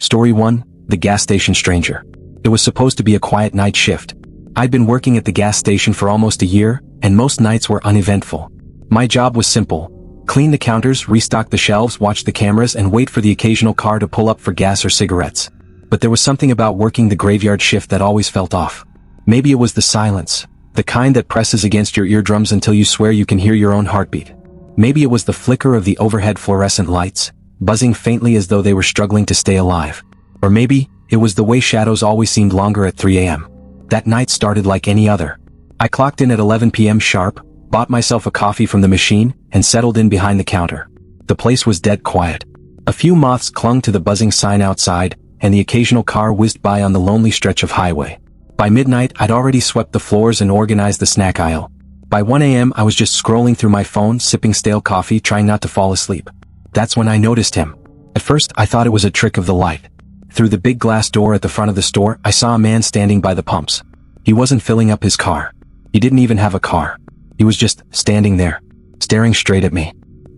Story 1, The Gas Station Stranger. It was supposed to be a quiet night shift. I'd been working at the gas station for almost a year, and most nights were uneventful. My job was simple. Clean the counters, restock the shelves, watch the cameras, and wait for the occasional car to pull up for gas or cigarettes. But there was something about working the graveyard shift that always felt off. Maybe it was the silence, the kind that presses against your eardrums until you swear you can hear your own heartbeat. Maybe it was the flicker of the overhead fluorescent lights, buzzing faintly as though they were struggling to stay alive. Or maybe it was the way shadows always seemed longer at 3 a.m. That night started like any other. I clocked in at 11 p.m. sharp, bought myself a coffee from the machine, and settled in behind the counter. The place was dead quiet. A few moths clung to the buzzing sign outside, and the occasional car whizzed by on the lonely stretch of highway. By midnight, I'd already swept the floors and organized the snack aisle. By 1 a.m., I was just scrolling through my phone, sipping stale coffee, trying not to fall asleep. That's when I noticed him. At first, I thought it was a trick of the light. Through the big glass door at the front of the store, I saw a man standing by the pumps. He wasn't filling up his car. He didn't even have a car. He was just standing there, staring straight at me.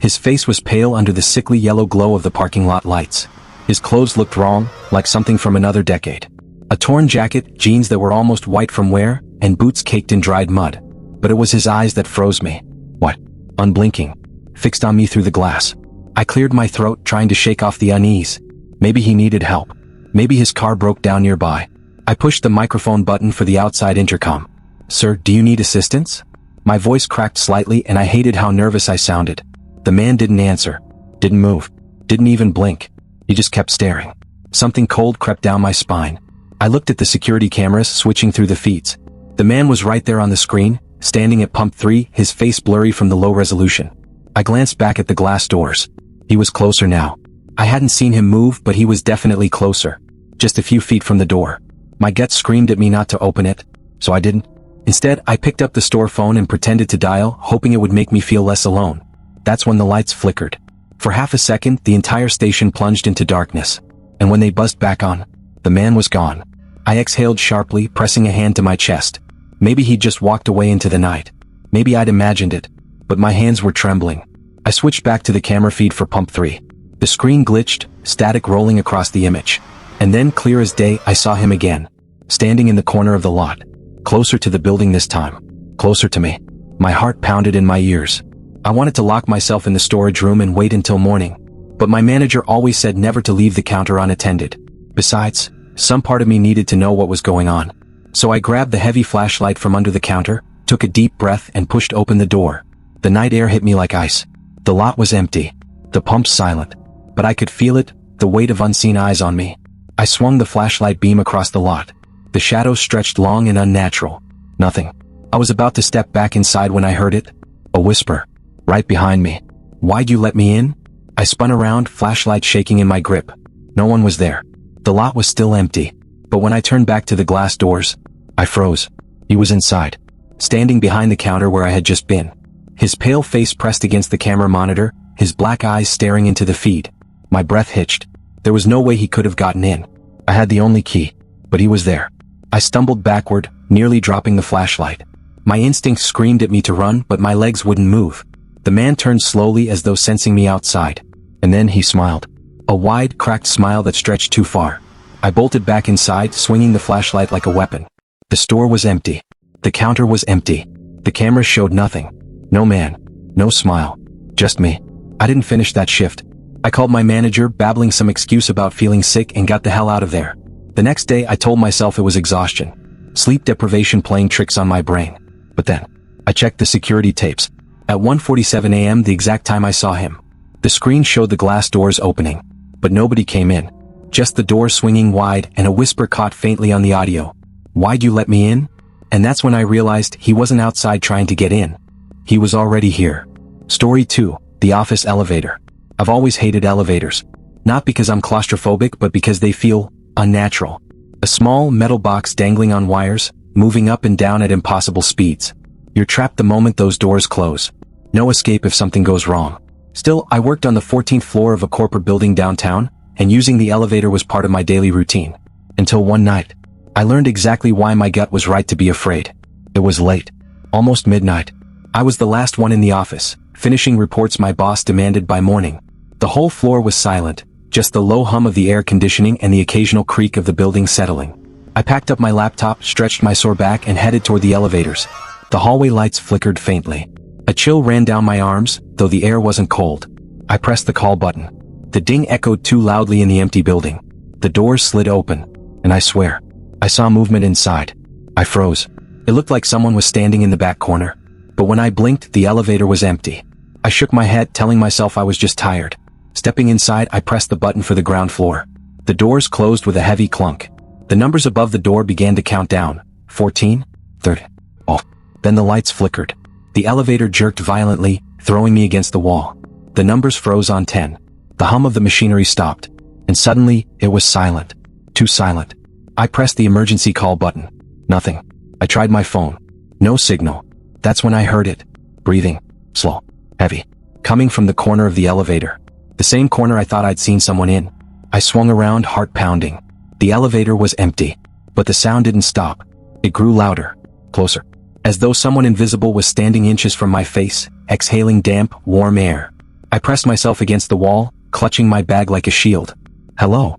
His face was pale under the sickly yellow glow of the parking lot lights. His clothes looked wrong, like something from another decade. A torn jacket, jeans that were almost white from wear, and boots caked in dried mud. But it was his eyes that froze me. What? Unblinking. Fixed on me through the glass. I cleared my throat, trying to shake off the unease. Maybe he needed help. Maybe his car broke down nearby. I pushed the microphone button for the outside intercom. "Sir, do you need assistance?" My voice cracked slightly, and I hated how nervous I sounded. The man didn't answer. Didn't move. Didn't even blink. He just kept staring. Something cold crept down my spine. I looked at the security cameras, switching through the feeds. The man was right there on the screen, standing at pump 3, his face blurry from the low resolution. I glanced back at the glass doors. He was closer now. I hadn't seen him move, but he was definitely closer. Just a few feet from the door. My gut screamed at me not to open it, so I didn't. Instead, I picked up the store phone and pretended to dial, hoping it would make me feel less alone. That's when the lights flickered. For half a second, the entire station plunged into darkness. And when they buzzed back on, the man was gone. I exhaled sharply, pressing a hand to my chest. Maybe he'd just walked away into the night. Maybe I'd imagined it. But my hands were trembling. I switched back to the camera feed for pump 3. The screen glitched, static rolling across the image. And then, clear as day, I saw him again. Standing in the corner of the lot. Closer to the building this time. Closer to me. My heart pounded in my ears. I wanted to lock myself in the storage room and wait until morning. But my manager always said never to leave the counter unattended. Besides, some part of me needed to know what was going on. So I grabbed the heavy flashlight from under the counter, took a deep breath, and pushed open the door. The night air hit me like ice. The lot was empty. The pumps silent. But I could feel it, the weight of unseen eyes on me. I swung the flashlight beam across the lot. The shadows stretched long and unnatural. Nothing. I was about to step back inside when I heard it. A whisper. Right behind me. "Why'd you let me in?" I spun around, flashlight shaking in my grip. No one was there. The lot was still empty. But when I turned back to the glass doors, I froze. He was inside. Standing behind the counter where I had just been. His pale face pressed against the camera monitor, his black eyes staring into the feed. My breath hitched. There was no way he could have gotten in. I had the only key. But he was there. I stumbled backward, nearly dropping the flashlight. My instincts screamed at me to run, but my legs wouldn't move. The man turned slowly as though sensing me outside. And then he smiled. A wide, cracked smile that stretched too far. I bolted back inside, swinging the flashlight like a weapon. The store was empty. The counter was empty. The cameras showed nothing. No man. No smile. Just me. I didn't finish that shift. I called my manager, babbling some excuse about feeling sick, and got the hell out of there. The next day, I told myself it was exhaustion. Sleep deprivation playing tricks on my brain. But then, I checked the security tapes. At 1:47 a.m., the exact time I saw him. The screen showed the glass doors opening. But nobody came in. Just the door swinging wide, and a whisper caught faintly on the audio. "Why'd you let me in?" And that's when I realized he wasn't outside trying to get in. He was already here. Story 2, The Office Elevator. I've always hated elevators. Not because I'm claustrophobic, but because they feel unnatural. A small metal box dangling on wires, moving up and down at impossible speeds. You're trapped the moment those doors close. No escape if something goes wrong. Still, I worked on the 14th floor of a corporate building downtown, and using the elevator was part of my daily routine. Until one night, I learned exactly why my gut was right to be afraid. It was late. Almost midnight. I was the last one in the office, finishing reports my boss demanded by morning. The whole floor was silent, just the low hum of the air conditioning and the occasional creak of the building settling. I packed up my laptop, stretched my sore back, and headed toward the elevators. The hallway lights flickered faintly. A chill ran down my arms, though the air wasn't cold. I pressed the call button. The ding echoed too loudly in the empty building. The doors slid open, and I swear, I saw movement inside. I froze. It looked like someone was standing in the back corner. But when I blinked, the elevator was empty. I shook my head, telling myself I was just tired. Stepping inside, I pressed the button for the ground floor. The doors closed with a heavy clunk. The numbers above the door began to count down. 14, 30. Oh. Then the lights flickered. The elevator jerked violently, throwing me against the wall. The numbers froze on 10. The hum of the machinery stopped. And suddenly, it was silent. Too silent. I pressed the emergency call button. Nothing. I tried my phone. No signal. That's when I heard it. Breathing. Slow. Heavy. Coming from the corner of the elevator. The same corner I thought I'd seen someone in. I swung around, heart pounding. The elevator was empty. But the sound didn't stop. It grew louder. Closer. As though someone invisible was standing inches from my face, exhaling damp, warm air. I pressed myself against the wall, clutching my bag like a shield. "Hello,"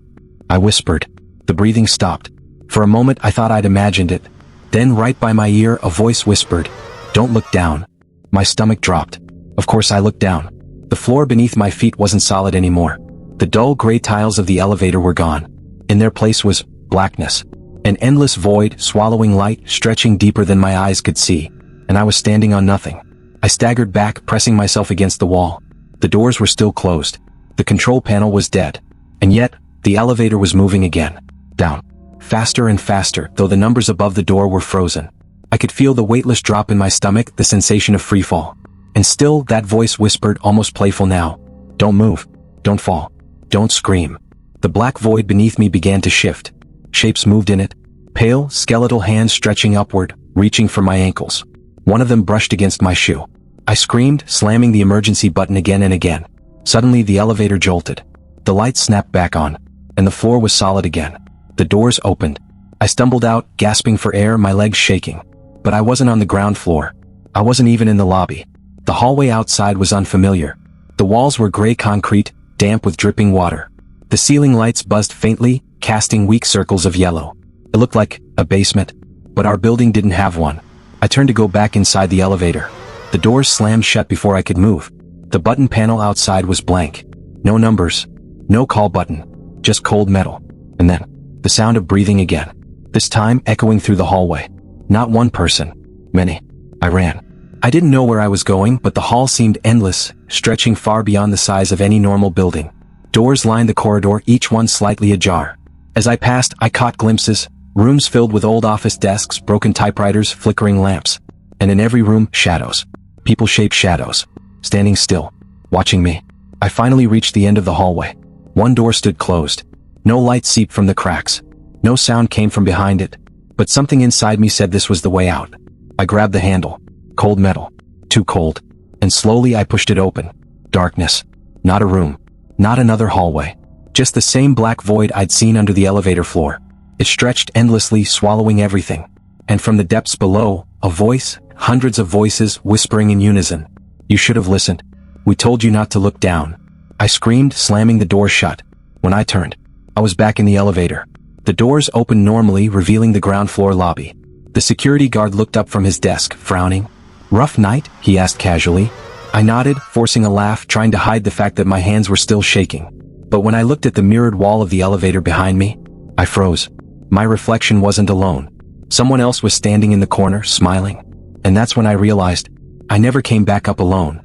I whispered. The breathing stopped. For a moment I thought I'd imagined it. Then right by my ear a voice whispered, "Don't look down." My stomach dropped. Of course I looked down. The floor beneath my feet wasn't solid anymore. The dull gray tiles of the elevator were gone. In their place was blackness. An endless void, swallowing light, stretching deeper than my eyes could see. And I was standing on nothing. I staggered back, pressing myself against the wall. The doors were still closed. The control panel was dead. And yet, the elevator was moving again. Down. Faster and faster, though the numbers above the door were frozen. I could feel the weightless drop in my stomach, the sensation of freefall. And still, that voice whispered, almost playful now, "Don't move. Don't fall. Don't scream." The black void beneath me began to shift. Shapes moved in it. Pale, skeletal hands stretching upward, reaching for my ankles. One of them brushed against my shoe. I screamed, slamming the emergency button again and again. Suddenly the elevator jolted. The lights snapped back on. And the floor was solid again. The doors opened. I stumbled out, gasping for air, my legs shaking. But I wasn't on the ground floor. I wasn't even in the lobby. The hallway outside was unfamiliar. The walls were gray concrete, damp with dripping water. The ceiling lights buzzed faintly, casting weak circles of yellow. It looked like a basement, but our building didn't have one. I turned to go back inside the elevator. The doors slammed shut before I could move. The button panel outside was blank. No numbers. No call button. Just cold metal. And then, the sound of breathing again. This time echoing through the hallway. Not one person. Many. I ran. I didn't know where I was going, but the hall seemed endless, stretching far beyond the size of any normal building. Doors lined the corridor, each one slightly ajar. As I passed, I caught glimpses, rooms filled with old office desks, broken typewriters, flickering lamps. And in every room, shadows. People-shaped shadows. Standing still. Watching me. I finally reached the end of the hallway. One door stood closed. No light seeped from the cracks. No sound came from behind it. But something inside me said this was the way out. I grabbed the handle. Cold metal. Too cold. And slowly I pushed it open. Darkness. Not a room. Not another hallway. Just the same black void I'd seen under the elevator floor. It stretched endlessly, swallowing everything. And from the depths below, a voice, hundreds of voices, whispering in unison. "You should have listened. We told you not to look down." I screamed, slamming the door shut. When I turned, I was back in the elevator. The doors opened normally, revealing the ground floor lobby. The security guard looked up from his desk, frowning. "Rough night?" he asked casually. I nodded, forcing a laugh, trying to hide the fact that my hands were still shaking. But when I looked at the mirrored wall of the elevator behind me, I froze. My reflection wasn't alone. Someone else was standing in the corner, smiling. And that's when I realized, I never came back up alone.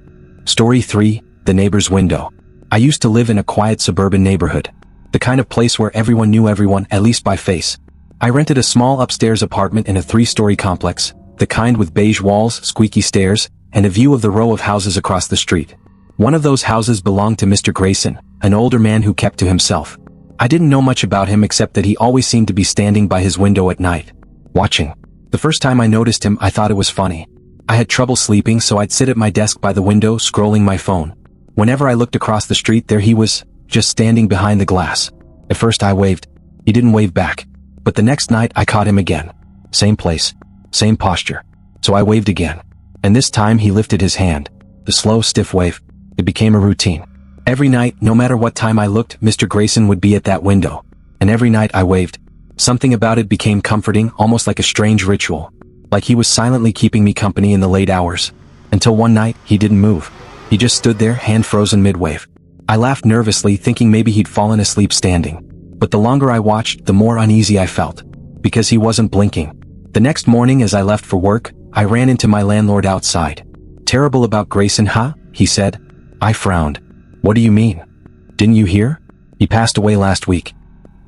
Story 3, The Neighbor's Window. I used to live in a quiet suburban neighborhood. The kind of place where everyone knew everyone, at least by face. I rented a small upstairs apartment in a 3-story complex, the kind with beige walls, squeaky stairs, and a view of the row of houses across the street. One of those houses belonged to Mr. Grayson, an older man who kept to himself. I didn't know much about him except that he always seemed to be standing by his window at night, watching. The first time I noticed him, I thought it was funny. I had trouble sleeping, so I'd sit at my desk by the window, scrolling my phone. Whenever I looked across the street, there he was, just standing behind the glass. At first I waved. He didn't wave back. But the next night I caught him again. Same place. Same posture. So I waved again. And this time he lifted his hand. The slow, stiff wave. It became a routine. Every night, no matter what time I looked, Mr. Grayson would be at that window. And every night I waved. Something about it became comforting, almost like a strange ritual. Like he was silently keeping me company in the late hours. Until one night, he didn't move. He just stood there, hand frozen mid-wave. I laughed nervously, thinking maybe he'd fallen asleep standing. But the longer I watched, the more uneasy I felt. Because he wasn't blinking. The next morning as I left for work, I ran into my landlord outside. "Terrible about Grayson, huh?" he said. I frowned. "What do you mean? Didn't you hear? He passed away last week.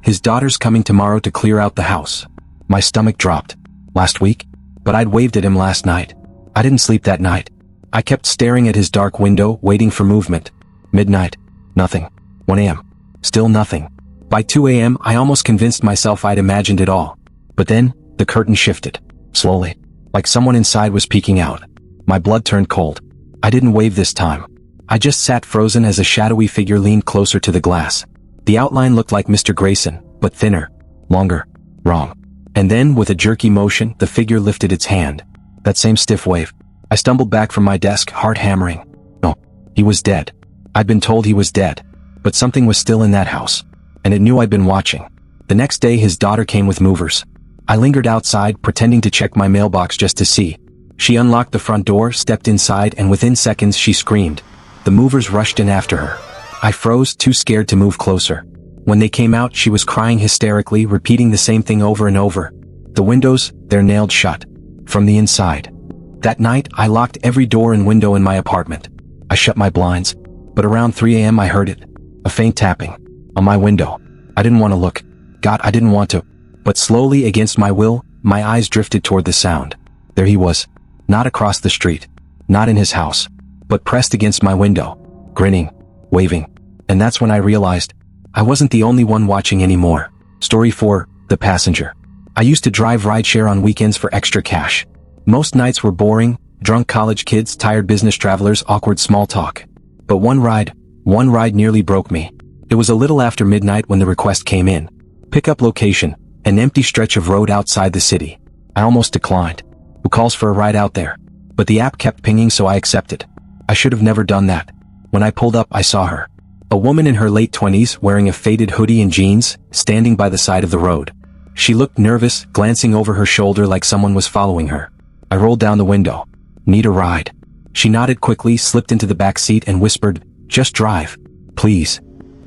His daughter's coming tomorrow to clear out the house." My stomach dropped. Last week? But I'd waved at him last night. I didn't sleep that night. I kept staring at his dark window, waiting for movement. Midnight. Nothing. 1 a.m. Still nothing. By 2 a.m., I almost convinced myself I'd imagined it all. But then, the curtain shifted. Slowly. Like someone inside was peeking out. My blood turned cold. I didn't wave this time. I just sat frozen as a shadowy figure leaned closer to the glass. The outline looked like Mr. Grayson, but thinner. Longer. Wrong. And then, with a jerky motion, the figure lifted its hand. That same stiff wave. I stumbled back from my desk, heart hammering. No. He was dead. I'd been told he was dead. But something was still in that house. And it knew I'd been watching. The next day his daughter came with movers. I lingered outside, pretending to check my mailbox just to see. She unlocked the front door, stepped inside, and within seconds she screamed. The movers rushed in after her. I froze, too scared to move closer. When they came out, she was crying hysterically, repeating the same thing over and over. The windows, they're nailed shut. From the inside. That night, I locked every door and window in my apartment. I shut my blinds. But around 3 a.m. I heard it. A faint tapping. On my window. I didn't want to look. God, I didn't want to. But slowly, against my will, my eyes drifted toward the sound. There he was. Not across the street. Not in his house. But pressed against my window. Grinning. Waving. And that's when I realized I wasn't the only one watching anymore. Story 4, The Passenger. I used to drive rideshare on weekends for extra cash. Most nights were boring, drunk college kids, tired business travelers, awkward small talk. But one ride nearly broke me. It was a little after midnight when the request came in. Pickup location, an empty stretch of road outside the city. I almost declined. Who calls for a ride out there? But the app kept pinging, so I accepted. I should have never done that. When I pulled up, I saw her. A woman in her late 20s, wearing a faded hoodie and jeans, standing by the side of the road. She looked nervous, glancing over her shoulder like someone was following her. I rolled down the window. "Need a ride?" She nodded quickly, slipped into the back seat and whispered, "Just drive. Please."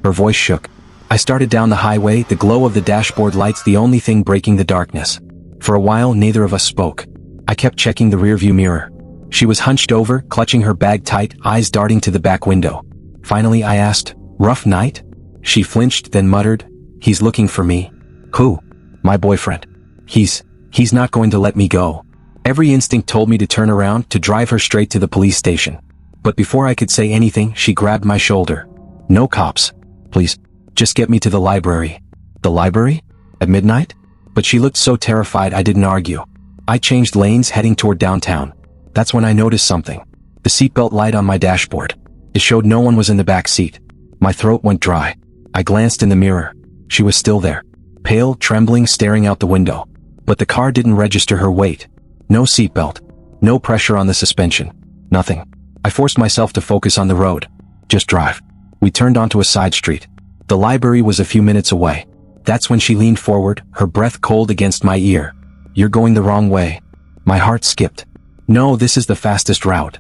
Her voice shook. I started down the highway, the glow of the dashboard lights the only thing breaking the darkness. For a while, neither of us spoke. I kept checking the rearview mirror. She was hunched over, clutching her bag tight, eyes darting to the back window. Finally, I asked, "Rough night?" She flinched, then muttered, "He's looking for me." "Who?" "My boyfriend. He's not going to let me go." Every instinct told me to turn around, to drive her straight to the police station. But before I could say anything, she grabbed my shoulder. "No cops. Please, just get me to the library." "The library? At midnight?" But she looked so terrified I didn't argue. I changed lanes, heading toward downtown. That's when I noticed something. The seatbelt light on my dashboard. It showed no one was in the back seat. My throat went dry. I glanced in the mirror. She was still there. Pale, trembling, staring out the window. But the car didn't register her weight. No seatbelt. No pressure on the suspension. Nothing. I forced myself to focus on the road. Just drive. We turned onto a side street. The library was a few minutes away. That's when she leaned forward, her breath cold against my ear. "You're going the wrong way." My heart skipped. "No, this is the fastest route.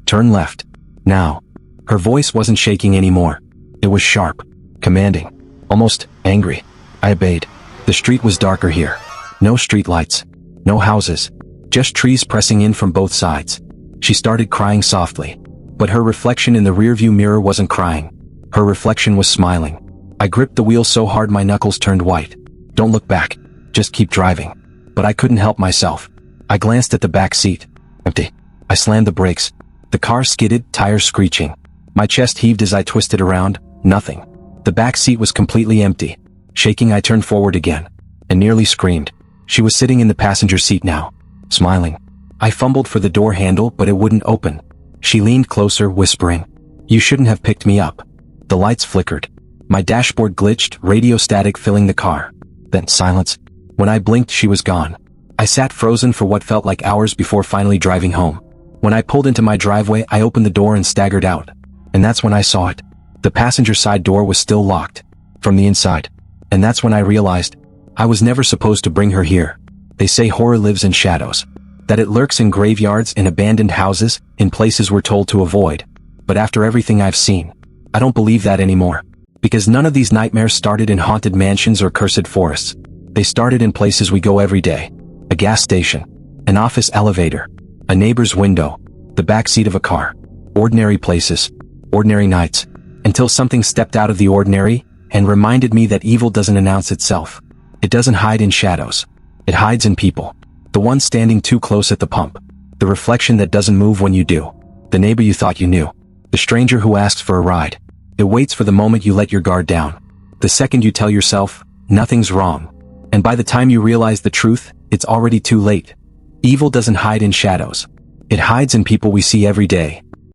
Turn left. Now." Her voice wasn't shaking anymore. It was sharp. Commanding. Almost angry. I obeyed. The street was darker here. No street lights. No houses. Just trees pressing in from both sides. She started crying softly. But her reflection in the rearview mirror wasn't crying. Her reflection was smiling. I gripped the wheel so hard my knuckles turned white. "Don't look back. Just keep driving." But I couldn't help myself. I glanced at the back seat. Empty. I slammed the brakes. The car skidded, tires screeching. My chest heaved as I twisted around. Nothing. The back seat was completely empty. Shaking, I turned forward again. And nearly screamed. She was sitting in the passenger seat now. Smiling. I fumbled for the door handle, but it wouldn't open. She leaned closer, whispering, "You shouldn't have picked me up." The lights flickered. My dashboard glitched, radio static filling the car. Then silence. When I blinked, she was gone. I sat frozen for what felt like hours before finally driving home. When I pulled into my driveway, I opened the door and staggered out. And that's when I saw it. The passenger side door was still locked. From the inside. And that's when I realized, I was never supposed to bring her here. They say horror lives in shadows. That it lurks in graveyards, in abandoned houses, in places we're told to avoid. But after everything I've seen, I don't believe that anymore. Because none of these nightmares started in haunted mansions or cursed forests. They started in places we go every day. A gas station. An office elevator. A neighbor's window. The backseat of a car. Ordinary places. Ordinary nights. Until something stepped out of the ordinary and reminded me that evil doesn't announce itself. It doesn't hide in shadows. It hides in people. The one standing too close at the pump. The reflection that doesn't move when you do. The neighbor you thought you knew. The stranger who asks for a ride. It waits for the moment you let your guard down. The second you tell yourself, nothing's wrong. And by the time you realize the truth, it's already too late. Evil doesn't hide in shadows. It hides in people we see every day.